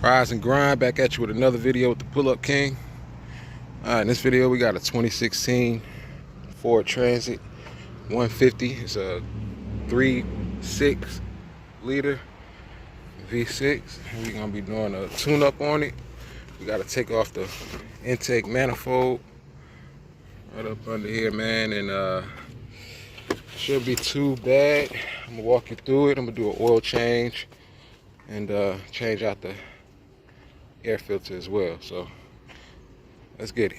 Rise and grind, back at you with another video with the Pull-Up King. In this video we got a 2016 Ford Transit 150. It's a 3.6 liter V6. We're gonna be doing a tune-up on it. We gotta take off the intake manifold right up under here, man, and shouldn't be too bad. I'm gonna walk you through it. I'm gonna do an oil change and change out the air filter as well. So let's get it.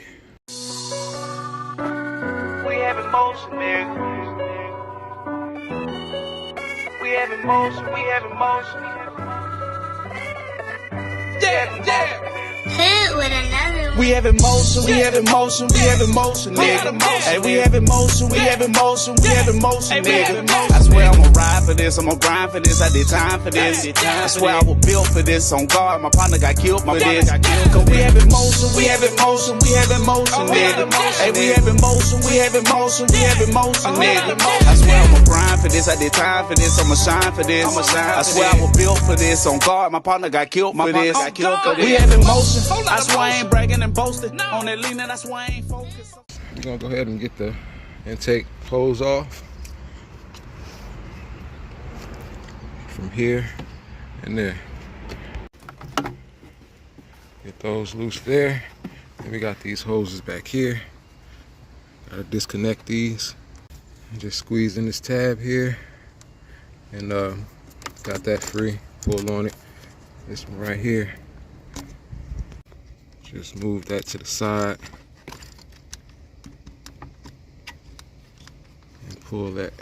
We have emotion, nigga. We have emotion, we have emotion. Yeah. Hit with another one. We have emotion, we have emotion, we have emotion, nigga. Hey, we have emotion, we have emotion, we have emotion, nigga. I swear I'ma ride for this, I'ma grind for this, I did time for this. I swear I was built for this, on guard, my partner got killed for this. Cause we have emotion, we have emotion, we have emotion, nigga. Hey, we have emotion, we have emotion, we have emotion, nigga. I swear I'ma grind for this, I did time for this, I'ma shine for this. I swear I was built for this, on guard, my partner got killed for this. We have emotion, I swear I ain't bragging and boasting. On that leaning, that's why I ain't focused. We're gonna go ahead and get the intake hose off from here and there. Get those loose there. And we got these hoses back here. Gotta disconnect these. Just squeeze in this tab here, and got that free. Pull on it. This one right here. Just move that to the side and pull that.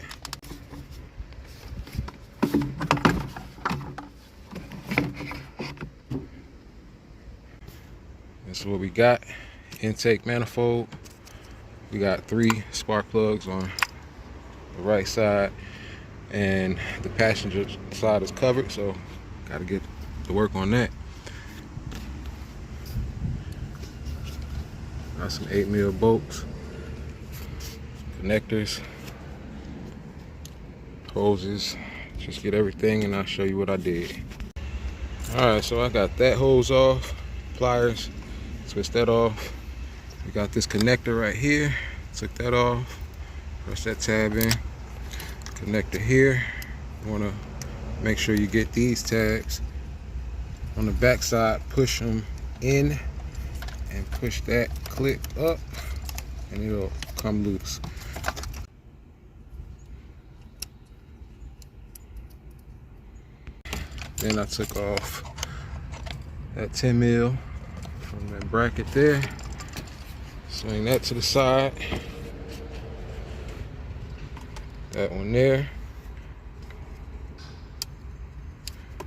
That's what we got. Intake manifold. We got 3 spark plugs on the right side, and the passenger side is covered, so gotta get to work on that. Got some 8mm bolts, connectors, hoses. Just get everything and I'll show you what I did. Alright, so I got that hose off, pliers, twist that off. We got this connector right here, took that off, press that tab in, connector here. You want to make sure you get these tabs on the back side, push them in and push that clip up and it'll come loose. Then I took off that 10mm from that bracket there, swing that to the side, that one there,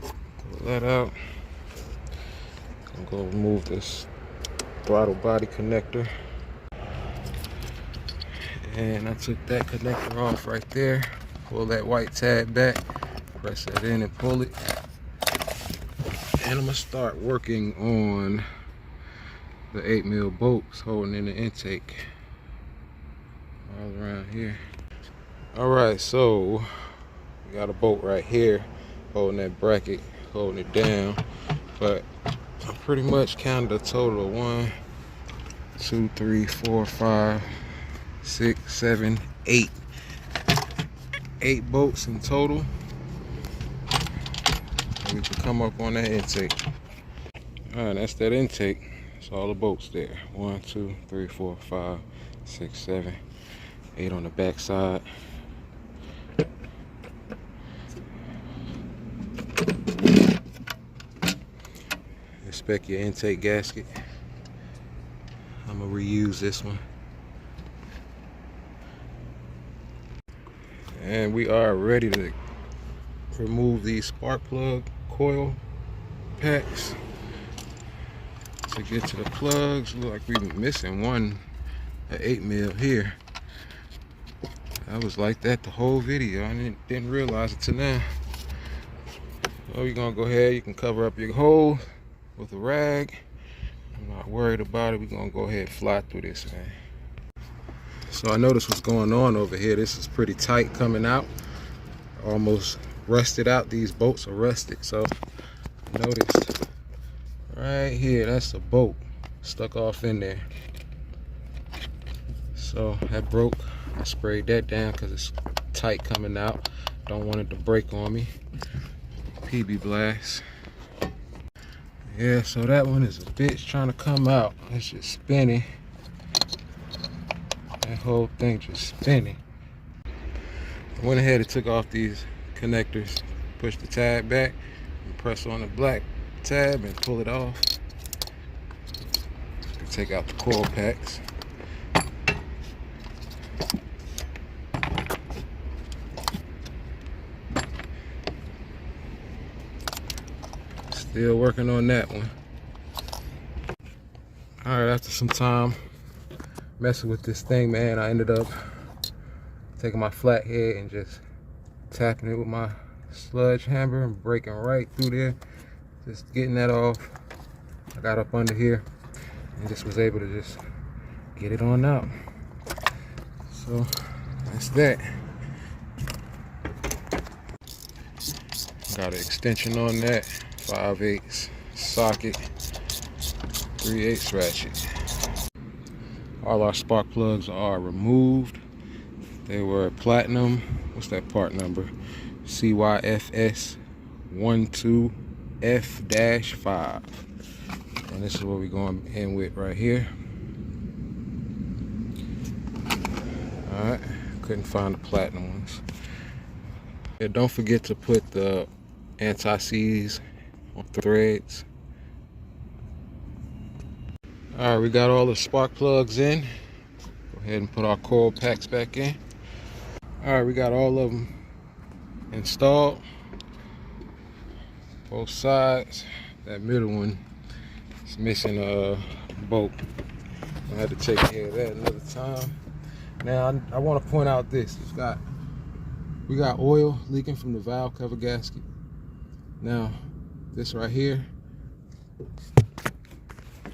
pull that out. I'm gonna remove this throttle body connector, and I took that connector off right there. Pull that white tab back, press that in and pull it, and I'm gonna start working on the 8mm bolts holding in the intake all around here. All right, so we got a bolt right here holding that bracket, holding it down, but I pretty much counted a total of 1, 2, 3, 4, 5, 6, 7, 8. 8 bolts in total. And we can come up on that intake. Alright, that's that intake. That's all the bolts there. 1, 2, 3, 4, 5, 6, 7, 8 on the back side. Inspect your intake gasket. I'm gonna reuse this one. And we are ready to remove these spark plug coil packs. To get to the plugs, look like we're missing one, an 8mm here. I was like that the whole video. I didn't realize it till now. So you're gonna go ahead, you can cover up your hole with a rag. I'm not worried about it. We're gonna go ahead and fly through this, man. So I noticed what's going on over here. This is pretty tight coming out. Almost rusted out. These bolts are rusted. So I noticed right here, that's a bolt stuck off in there. So that broke. I sprayed that down because it's tight coming out. Don't want it to break on me. PB blast. Yeah, so that one is a bitch trying to come out. It's just spinning. That whole thing just spinning. I went ahead and took off these connectors, push the tab back, and press on the black tab and pull it off. Take out the coil packs. Still working on that one. Alright, after some time messing with this thing, man, I ended up taking my flathead and just tapping it with my sledgehammer and breaking right through there. Just getting that off. I got up under here and just was able to just get it on out. So that's that. Got an extension on that, 5/8 socket, 3/8 ratchet. All our spark plugs are removed. They were platinum. What's that part number? CYFS 12F-5. And this is what we're going in with right here. Alright, couldn't find the platinum ones. Yeah, don't forget to put the anti-seize on the threads. Alright, we got all the spark plugs in. Go ahead and put our coil packs back in. Alright, we got all of them installed. Both sides. That middle one is missing a bolt. I had to take care of that another time. Now I want to point out this. We got oil leaking from the valve cover gasket. Now this right here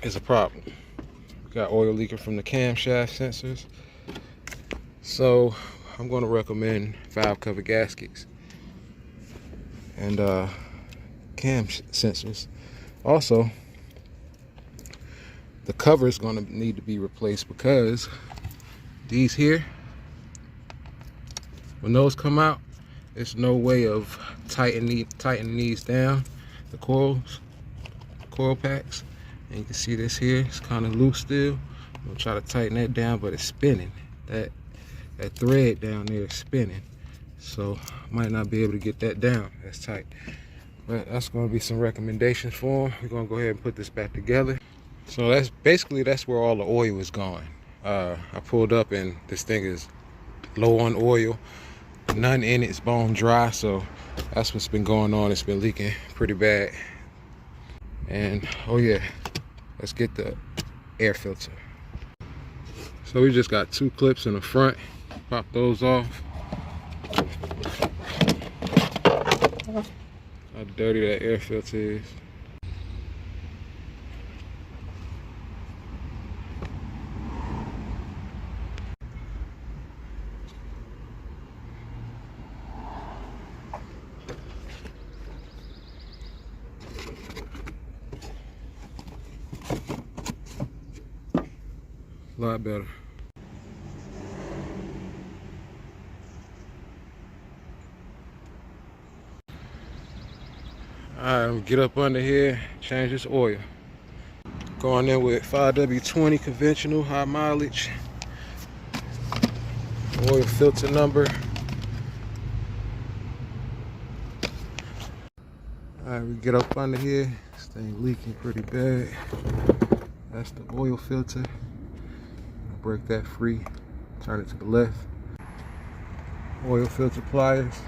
is a problem. We got oil leaking from the camshaft sensors. So I'm going to recommend valve cover gaskets and cam sensors. Also, the cover is going to need to be replaced because these here, when those come out, there's no way of tightening these down, the coil packs. And you can see this here, it's kind of loose still. I'm gonna try to tighten that down, but it's spinning. That thread down there is spinning. So might not be able to get that down as tight. But that's gonna be some recommendations for them. We're gonna go ahead and put this back together. So that's where all the oil is going. I pulled up and this thing is low on oil. None in it's bone dry, so that's what's been going on. It's been leaking pretty bad. And oh yeah, let's get the air filter. So we just got 2 clips in the front. Pop those off. How dirty that air filter is. A lot better. Alright, get up under here, change this oil. Going in with 5W20 conventional, high mileage. Oil filter number. Alright, we get up under here. This thing leaking pretty bad. That's the oil filter. Break that free, turn it to the left. Oil filter pliers.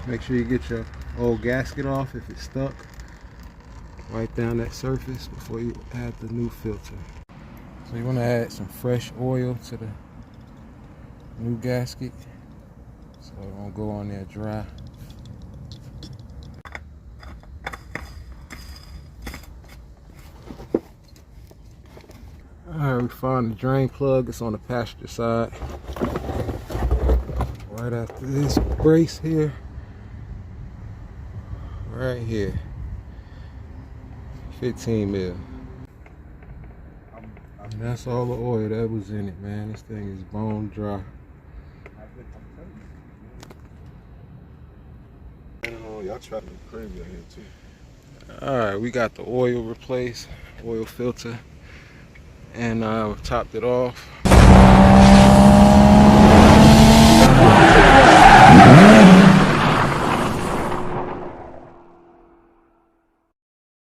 Make sure you get your old gasket off if it's stuck. Right down that surface before you add the new filter. So you want to add some fresh oil to the new gasket so it won't go on there dry. Alright, we found the drain plug. It's on the passenger side. right after this brace here. Right here. 15 mil. And that's all the oil that was in it, man. This thing is bone dry. Y'all trapping crazy out here too. Alright, we got the oil replaced, oil filter, and topped it off.